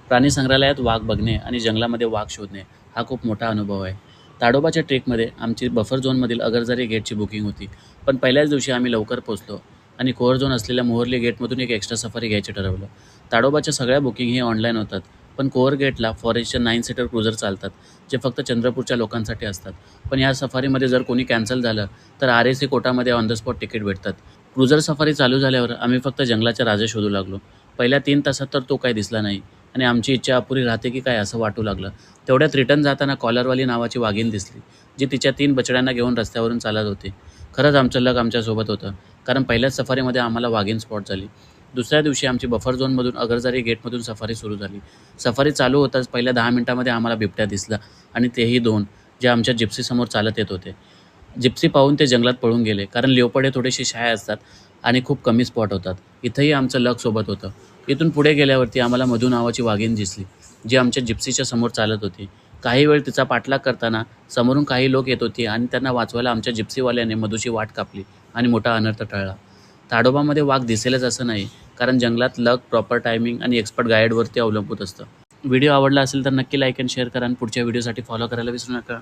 प्राणी संग्रहालयात वाघ बघणे आणि जंगलामध्ये वाघ शोधणे हा खूप मोठा अनुभव आहे. ताडोबाच्या ट्रेकमध्ये आमची बफर झोनमधील अगरजरी गेटची बुकिंग होती, पण पहिल्याच दिवशी आम्ही लवकर पोहोचलो आणि कोअर झोन असलेल्या मोहर्ली गेटमधून एक एक्स्ट्रा सफारी घ्यायचं ठरवलं. ताडोबाच्या सगळ्या बुकिंग हे ऑनलाईन होतात, पण कोअर गेटला फॉरेस्टच्या 9 सीटर क्रुझर चालतात, जे फक्त चंद्रपूरच्या लोकांसाठी असतात. पण या सफारीमध्ये जर कोणी कॅन्सल झालं, तर RAC कोटामध्ये ऑन द स्पॉट तिकीट भेटतात. क्रुझर सफारी चालू झाल्यावर आम्ही फक्त जंगलाचे राजे शोधू लागलो. पहिल्या 3 तासात तर तो काही दिसला नाही आणि आमची इच्छा अपुरी राहते की काय असं वाटू लागलं. तेवढ्यात रिटर्न जाताना कॉलरवाली नावाची वाघीण दिसली, जी तिच्या 3 बछड्यांना घेऊन रस्त्यावरून चालत होती. खरंच आमचं लक आमच्यासोबत होतं, कारण पहिल्याच सफारीमध्ये आम्हाला वाघीण स्पॉट झाली. दुसऱ्या दिवशी आमची बफर झोनमधून अगरजारी गेटमधून सफारी सुरू झाली. सफारी चालू होताच पहिल्या 10 मिनिटांमध्ये आम्हाला बिबट्या दिसला आणि तेही 2, जे आमच्या जिप्सीसमोर चालत येत होते. जिप्सी पाहून ते जंगलात पळून गेले, कारण लेओपार्ड हे थोडेसे शाय असतात आणि खूप कमी स्पॉट होतात. इथंही आमचं लक सोबत होतं. इथून पुढे गेल्यावरती आम्हाला मधू नावाची वाघीण दिसली, जी आमच्या जिप्सीच्या समोर चालत होती. काही वेळ तिचा पाठलाग करताना समोरून काही लोक येत होते आणि त्यांना वाचवायला आमच्या जिप्सीवाल्याने मधूची वाट कापली आणि मोठा अनर्थ टळला. ताडोबामध्ये वाघ दिसेलच असं नाही, कारण जंगलात लक, प्रॉपर टायमिंग आणि एक्सपर्ट गाईडवरती अवलंबून असतं. व्हिडिओ आवडला असेल तर नक्की लाईक आणि शेअर करा आणि पुढच्या व्हिडिओसाठी फॉलो करायला विसरू नका.